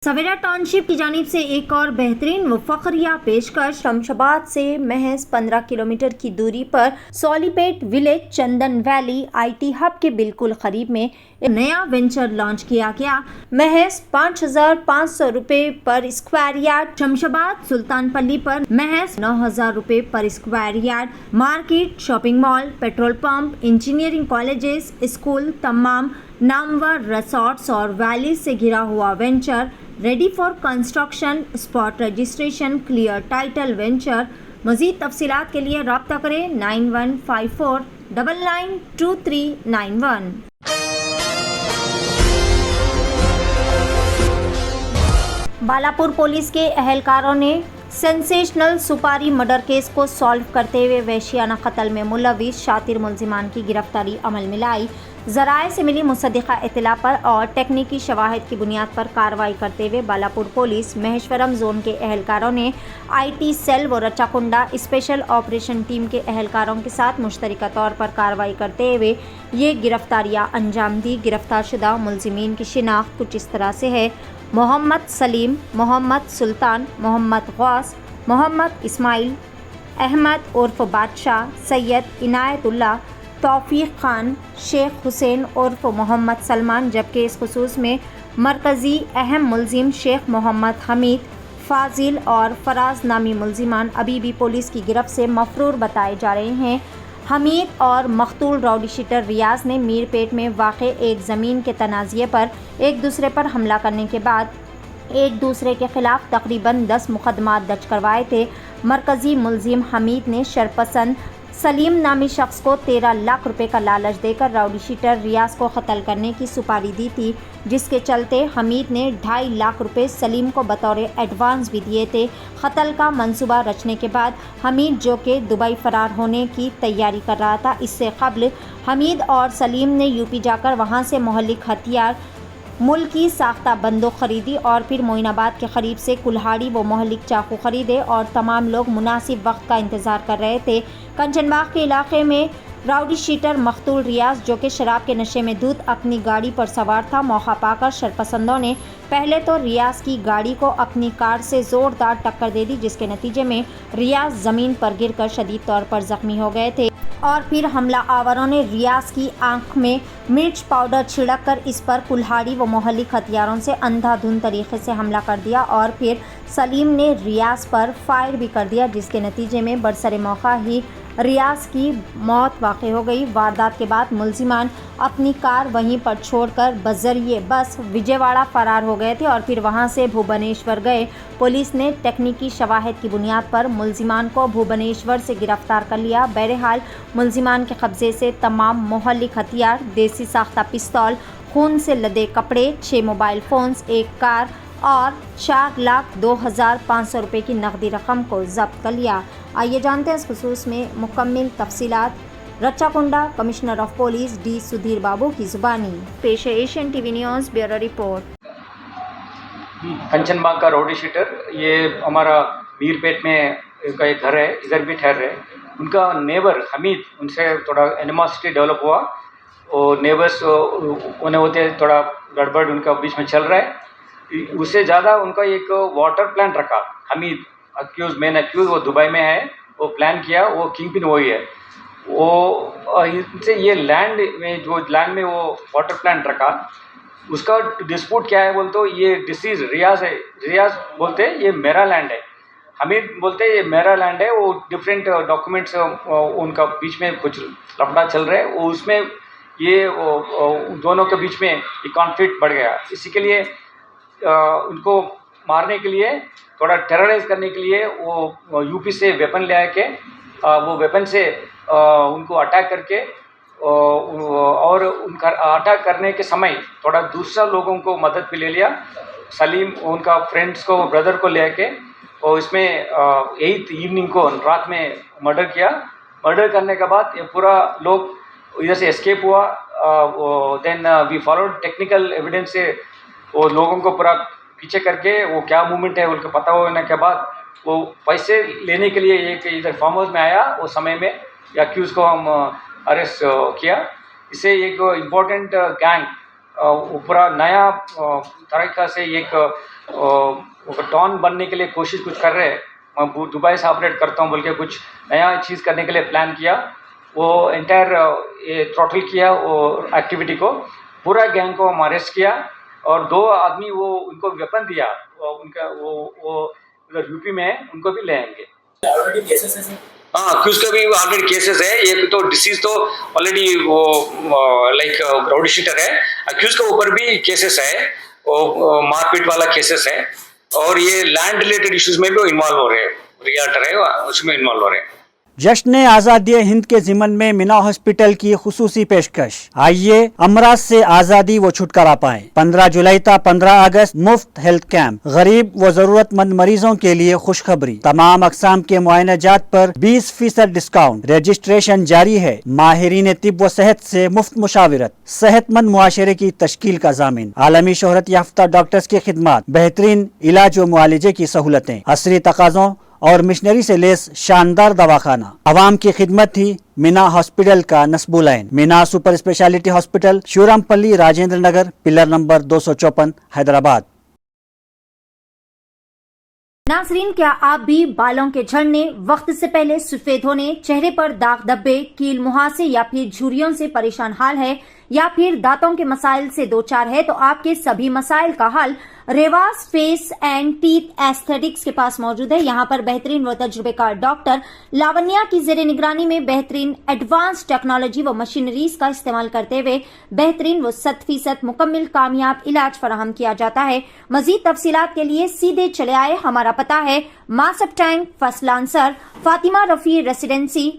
सवेरा township की जानिब से एक और बेहतरीन व फखरिया पेशकश। शमशाबाद से महज 15 किलोमीटर की दूरी पर Solipet village Chandan valley IT hub के बिल्कुल करीब में एक नया वेंचर लॉन्च किया गया। महज 5,500 रुपए पर स्क्वायर यार्ड। शमशाबाद सुल्तानपल्ली पर महज 9,000 रुपए पर square yard. Market, shopping mall, petrol pump, engineering colleges, school, तमाम नामवर रिसोर्ट्स और वैली से घिरा हुआ venture ready for construction. Spot registration, clear title venture. मजीद तफसीलात के लिए रब्ता करें 9154 992391। बालापुर पुलिस के अहलकारों ने सेंसेशनल सुपारी मर्डर केस को सॉल्व करते हुए वहशियाना कत्ल में मुलविस शातिर मुलजिमान की गिरफ्तारी अमल में लाई। ज़राए से मिली मुसद्दिक़ा इत्तला पर और टेक्निकी शवाहिद की बुनियाद पर कार्रवाई करते हुए बालापुर पुलिस महेश्वरम जोन के अहलकारों ने IT सेल व रचाकुंडा स्पेशल ऑपरेशन टीम के अहलकारों के साथ मुश्तरका तौर पर कार्रवाई करते हुए ये गिरफ्तारियाँ अंजाम दी। गिरफ्तार शुदा मुलजिमीन की शिनाख्त कुछ इस तरह से है: मोहम्मद सलीम, मोहम्मद सुल्तान, मोहम्मद गौस, मोहम्मद इस्माइल, अहमद उर्फ बादशाह, सैयद इनायतुल्लाह, तौफीक खान, शेख हुसैन उर्फ मोहम्मद सलमान। जबकि इस खुसूस में मरकज़ी अहम मुलजिम शेख मोहम्मद हमीद, फाजिल और फराज नामी मुलजिमान अभी भी पुलिस की गिरफ्त से मफरूर बताए जा रहे हैं। हमीद और मकतूल राउडी शीटर रियाज ने मीरपेट में वाक़ एक ज़मीन के तनाज़े पर एक दूसरे पर हमला करने के बाद एक दूसरे के खिलाफ तकरीबन 10 मुकदमात दर्ज करवाए थे। मरकज़ी मुलजिम हमीद ने शरपसंद सलीम नामी शख्स को 13 लाख रुपए का लालच देकर राउडी शीटर रियाज को कत्ल करने की सुपारी दी थी, जिसके चलते हमीद ने 2.5 लाख रुपए सलीम को बतौर एडवांस भी दिए थे। कत्ल का मंसूबा रचने के बाद हमीद, जो कि दुबई फरार होने की तैयारी कर रहा था, इससे कबल हमीद और सलीम ने यूपी जाकर वहां से मोहल्लिक हथियार, मुल्की साख्ता बंदूक खरीदी और फिर मोइनाबाद के करीब से कुल्हाड़ी व मोहल्लिक चाकू खरीदे और तमाम लोग मुनासिब वक्त का इंतज़ार कर रहे थे। कंचनबाग के इलाके में राउडी शीटर मकतूल रियाज, जो कि शराब के नशे में धुत अपनी गाड़ी पर सवार था, मौका पाकर शरपसंदों ने पहले तो रियाज की गाड़ी को अपनी कार से ज़ोरदार टक्कर दे दी, जिसके नतीजे में रियाज ज़मीन पर गिरकर शदीद तौर पर ज़ख्मी हो गए थे और फिर हमला आवरों ने रियाज की आंख में मिर्च पाउडर छिड़क कर इस पर कुल्हाड़ी व मोहल्लिक हथियारों से अंधाधुंध तरीके से हमला कर दिया और फिर सलीम ने रियाज पर फायर भी कर दिया, जिसके नतीजे में बरसरे मौका ही रियाज की मौत वाक़ई हो गई। वारदात के बाद मुलजिमान अपनी कार वहीं पर छोड़कर बजरिए बस विजयवाड़ा फरार हो गए थे और फिर वहां से भुवनेश्वर गए। पुलिस ने टेक्निकी शवाहिद की बुनियाद पर मुलजिमान को भुवनेश्वर से गिरफ्तार कर लिया। बहरहाल मुलजिमान के कब्जे से तमाम मोहल्लिक हथियार, देसी साख्ता पिस्तौल, खून से लदे कपड़े, 6 मोबाइल फ़ोन्स, एक कार और 4,02,500 रुपये की नकदी रकम को जब्त कर लिया। आइए जानते हैं इस खुसूस में मुकम्मल तफसीलात। Rachakonda commissioner of police D Sudheer Babu की ज़ुबानी। पेश है Asian TV news bureau report. Kanchanbagh का राउडी शीटर, ये हमारा मीरपेट में का एक घर है, इधर भी ठहर रहे। उनका नेबर हमीद, उनसे थोड़ा एनिमोसिटी डेवलप हुआ और नेबर्स उन्हें होते थोड़ा गड़बड़ उनका बीच में चल रहा है। उससे ज़्यादा उनका एक वाटर प्लान रखा। हमीद मेन अक्यूज वो दुबई में है, वो प्लान किया, वो किंग पिन वही है। वो इनसे ये लैंड में वो वाटर प्लान रखा, उसका डिस्प्यूट क्या है बोलते, ये डिसीज रियाज है। रियाज बोलते ये मेरा लैंड है, हमीद बोलते ये मेरा लैंड है। वो डिफरेंट डॉक्यूमेंट्स उनका बीच में कुछ लफड़ा चल रहा है, वो उसमें ये दोनों के बीच में ये कॉन्फ्लिक्ट बढ़ गया। इसी के लिए उनको मारने के लिए, थोड़ा टेरराइज करने के लिए वो यूपी से वेपन ले आके वो वेपन से उनको अटैक करके और उनका अटैक करने के समय थोड़ा दूसरा लोगों को मदद भी ले लिया। सलीम उनका फ्रेंड्स को, ब्रदर को ले आके और इसमें 8th इवनिंग को रात में मर्डर किया। मर्डर करने के बाद ये पूरा लोग इधर से एस्केप हुआ। Then we followed technical evidence से वो लोगों को पूरा पीछे करके वो क्या मूवमेंट है उनको पता होने के बाद वो पैसे लेने के लिए एक इधर फार्म हाउस में आया। उस समय में एक्यूज़ को हम अरेस्ट किया। इससे एक इम्पोर्टेंट गैंग पूरा नया तरीक़ा से एक वो टॉन बनने के लिए कोशिश कुछ कर रहे हैं। मैं दुबई से ऑपरेट करता हूँ बोल के कुछ नया चीज़ करने के लिए प्लान किया। वो एंटायर ये थ्रॉटल किया वो एक्टिविटी को, पूरा गैंग को हम अरेस्ट किया और 2 आदमी वो उनको वेपन दिया, उनका वो उधर यूपी में उनको भी ले आएंगे। ऑलरेडी केसेस है सर? हाँ, अक्यूज का भी ऑलरेडी केसेस है। ये तो डिसीज तो ऑलरेडी वो लाइक राउडी शीटर है। अक्यूज के ऊपर भी केसेस है, वो मारपीट वाला केसेस है और ये लैंड रिलेटेड इश्यूज में भी इन्वॉल्व हो रहे हैं। रियल्टर है उसमें इन्वॉल्व हो रहे हैं। जश्न आज़ादी हिंद के ज़िमन में मीना हॉस्पिटल की खुसूसी पेशकश। आइए अमराज से आज़ादी व छुटकारा पाएं। 15 जुलाई था 15 अगस्त मुफ्त हेल्थ कैंप, गरीब व जरूरतमंद मरीजों के लिए खुशखबरी। तमाम अकसाम के मुआयनाजात पर 20% डिस्काउंट। रजिस्ट्रेशन जारी है। माहिरीन तिब व सेहत से मुफ्त मुशावरत, सेहतमंद मुआशरे की तश्कील का जामिन। आलमी शोहरत याफ्ता डॉक्टर्स की खिदमत, बेहतरीन इलाज व मुआलजे की सहूलतें, असरी तकाज़ों और मिशनरी से लेस शानदार दवाखाना। आवाम की खिदमत थी मीना हॉस्पिटल का नस्बुल ऐन। Meena super speciality hospital, Shivarampalli, Rajendra Nagar, pillar number 254, Hyderabad. नाजरीन, क्या आप भी बालों के झड़ने, वक्त से पहले सफेद होने, चेहरे पर दाग धब्बे, कील मुहासे या फिर झुर्रियों से परेशान हाल है या फिर दांतों के मसाइल से दो चार है तो आपके सभी मसाइल का हल Revas face and teeth aesthetics के पास मौजूद है। यहाँ पर बेहतरीन व तजुर्बेकार डॉक्टर लावण्या की जेर निगरानी में बेहतरीन एडवांस टेक्नोलॉजी व मशीनरीज का इस्तेमाल करते हुए बेहतरीन व 100% मुकम्मल कामयाब इलाज फराहम किया जाता है। मजीद तफसीलात के लिए सीधे चले आए। हमारा पता है Masab tank, first lancer, Fatima Rafi residency,